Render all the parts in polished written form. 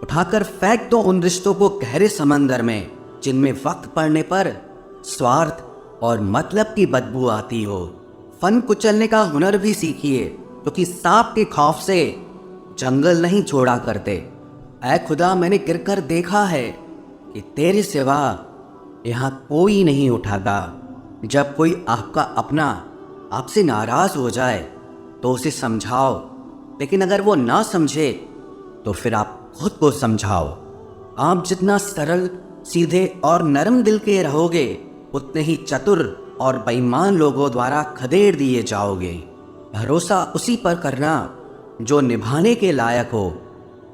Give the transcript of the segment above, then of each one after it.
उठाकर फेंक दो उन रिश्तों को गहरे समंदर में जिनमें वक्त पड़ने पर स्वार्थ और मतलब की बदबू आती हो। फन कुचलने का हुनर भी सीखिए, क्योंकि सांप के खौफ से जंगल नहीं छोड़ा करते। ऐ खुदा, मैंने गिरकर देखा है कि तेरे सिवा यहाँ कोई नहीं उठाता। जब कोई आपका अपना आपसे नाराज हो जाए तो उसे समझाओ, लेकिन अगर वो ना समझे तो फिर आप खुद को समझाओ। आप जितना सरल, सीधे और नरम दिल के रहोगे, उतने ही चतुर और बेईमान लोगों द्वारा खदेड़ दिए जाओगे। भरोसा उसी पर करना जो निभाने के लायक हो।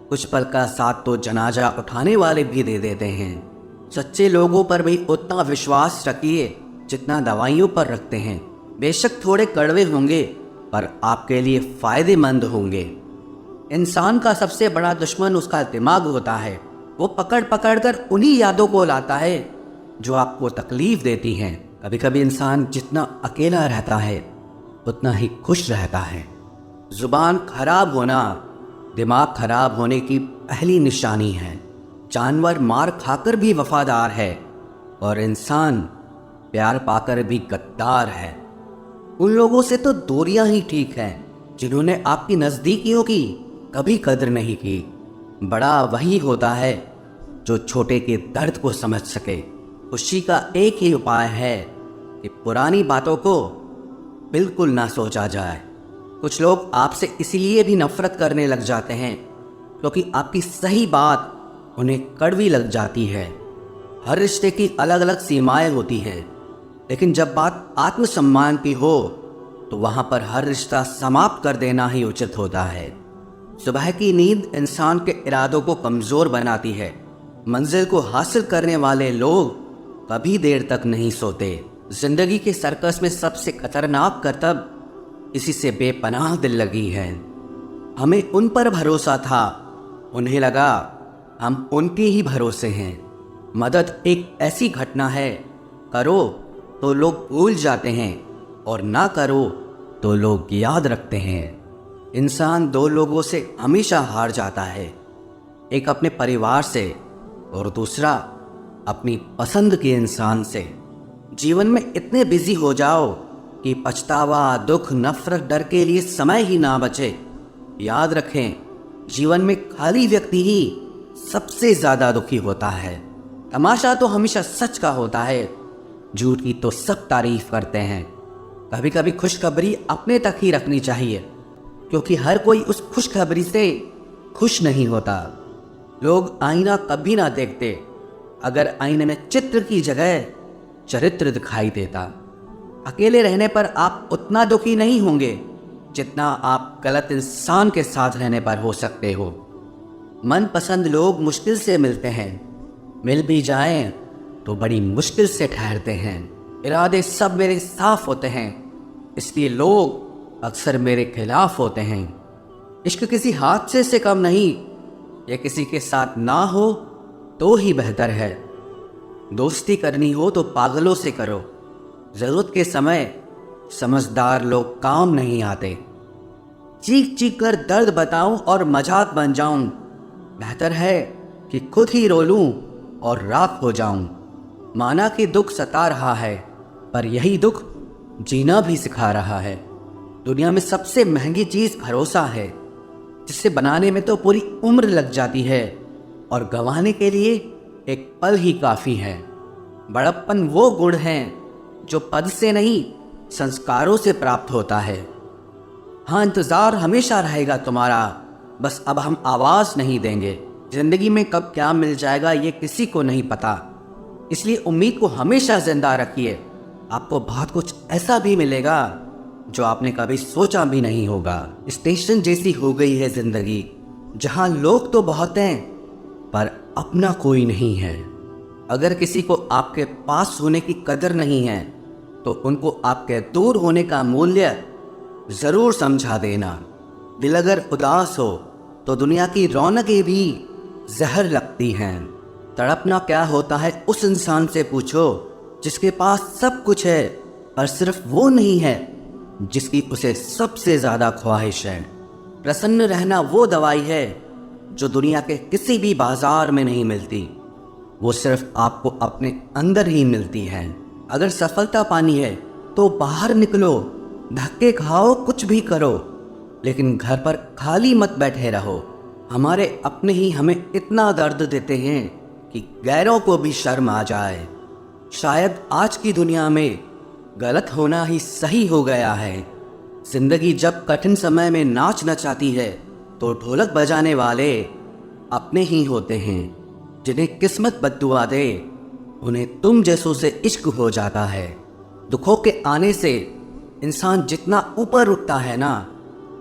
कुछ पल का साथ तो जनाजा उठाने वाले भी दे देते हैं। सच्चे लोगों पर भी उतना विश्वास रखिए जितना दवाइयों पर रखते हैं। बेशक थोड़े कड़वे होंगे, पर आपके लिए फायदेमंद होंगे। इंसान का सबसे बड़ा दुश्मन उसका दिमाग होता है। वो पकड़ पकड़ कर उन्हीं यादों को लाता है जो आपको तकलीफ देती हैं। कभी कभी इंसान जितना अकेला रहता है उतना ही खुश रहता है। जुबान खराब होना दिमाग खराब होने की पहली निशानी है। जानवर मार खाकर भी वफादार है और इंसान प्यार पाकर भी गद्दार है। उन लोगों से तो दूरियां ही ठीक हैं जिन्होंने आपकी नज़दीकियों की कभी कदर नहीं की। बड़ा वही होता है जो छोटे के दर्द को समझ सके। खुशी का एक ही उपाय है कि पुरानी बातों को बिल्कुल ना सोचा जाए। कुछ लोग आपसे इसलिए भी नफरत करने लग जाते हैं क्योंकि आपकी सही बात उन्हें कड़वी लग जाती है। हर रिश्ते की अलग अलग सीमाएं होती हैं, लेकिन जब बात आत्मसम्मान की हो तो वहां पर हर रिश्ता समाप्त कर देना ही उचित होता है। सुबह की नींद इंसान के इरादों को कमज़ोर बनाती है। मंजिल को हासिल करने वाले लोग कभी देर तक नहीं सोते। जिंदगी के सर्कस में सबसे खतरनाक करतब इसी से बेपनाह दिल लगी है। हमें उन पर भरोसा था, उन्हें लगा हम उनके ही भरोसे हैं। मदद एक ऐसी घटना है, करो तो लोग भूल जाते हैं और ना करो तो लोग याद रखते हैं। इंसान दो लोगों से हमेशा हार जाता है, एक अपने परिवार से और दूसरा अपनी पसंद के इंसान से। जीवन में इतने बिजी हो जाओ कि पछतावा, दुख, नफरत, डर के लिए समय ही ना बचे। याद रखें, जीवन में खाली व्यक्ति ही सबसे ज्यादा दुखी होता है। तमाशा तो हमेशा सच का होता है, झूठ की तो सब तारीफ करते हैं। कभी कभी खुशखबरी अपने तक ही रखनी चाहिए, क्योंकि हर कोई उस खुशखबरी से खुश नहीं होता। लोग आईना कभी ना देखते अगर आईने में चित्र की जगह चरित्र दिखाई देता। अकेले रहने पर आप उतना दुखी नहीं होंगे जितना आप गलत इंसान के साथ रहने पर हो सकते हो। मनपसंद लोग मुश्किल से मिलते हैं, मिल भी जाएं तो बड़ी मुश्किल से ठहरते हैं। इरादे सब मेरे साफ होते हैं, इसलिए लोग अक्सर मेरे खिलाफ होते हैं। इश्क किसी हादसे से कम नहीं, ये किसी के साथ ना हो तो ही बेहतर है। दोस्ती करनी हो तो पागलों से करो, जरूरत के समय समझदार लोग काम नहीं आते। चीख चीख कर दर्द बताऊं और मजाक बन जाऊं, बेहतर है कि खुद ही रो लूं और राख हो जाऊं। माना कि दुख सता रहा है, पर यही दुख जीना भी सिखा रहा है। दुनिया में सबसे महंगी चीज भरोसा है, जिसे बनाने में तो पूरी उम्र लग जाती है और गंवाने के लिए एक पल ही काफी है। बड़प्पन वो गुण है जो पद से नहीं संस्कारों से प्राप्त होता है। हाँ, इंतजार हमेशा रहेगा तुम्हारा, बस अब हम आवाज नहीं देंगे। जिंदगी में कब क्या मिल जाएगा ये किसी को नहीं पता, इसलिए उम्मीद को हमेशा जिंदा रखिए। आपको बहुत कुछ ऐसा भी मिलेगा जो आपने कभी सोचा भी नहीं होगा। स्टेशन जैसी हो गई है जिंदगी, जहां लोग तो बहुत हैं पर अपना कोई नहीं है। अगर किसी को आपके पास होने की कदर नहीं है तो उनको आपके दूर होने का मूल्य जरूर समझा देना। दिल अगर उदास हो तो दुनिया की रौनकें भी जहर लगती हैं। तड़पना क्या होता है उस इंसान से पूछो जिसके पास सब कुछ है, पर सिर्फ वो नहीं है जिसकी उसे सबसे ज्यादा ख्वाहिश है। प्रसन्न रहना वो दवाई है जो दुनिया के किसी भी बाजार में नहीं मिलती। वो सिर्फ आपको अपने अंदर ही मिलती है। अगर सफलता पानी है तो बाहर निकलो, धक्के खाओ, कुछ भी करो, लेकिन घर पर खाली मत बैठे रहो। हमारे अपने ही हमें इतना दर्द देते हैं कि गैरों को भी शर्म आ जाए। शायद आज की दुनिया में गलत होना ही सही हो गया है। जिंदगी जब कठिन समय में नाच नचाती है तो ढोलक बजाने वाले अपने ही होते हैं। जिन्हें किस्मत बद्दुआ दे उन्हें तुम जैसों से इश्क हो जाता है। दुखों के आने से इंसान जितना ऊपर उठता है ना,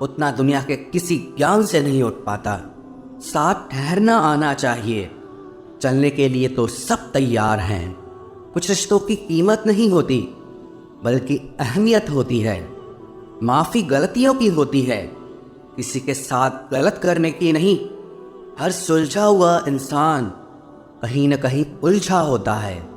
उतना दुनिया के किसी ज्ञान से नहीं उठ पाता। साथ ठहरना आना चाहिए, चलने के लिए तो सब तैयार हैं। कुछ रिश्तों की कीमत नहीं होती बल्कि अहमियत होती है। माफ़ी गलतियों की होती है, किसी के साथ गलत करने की नहीं। हर सुलझा हुआ इंसान कहीं न कहीं उलझा होता है।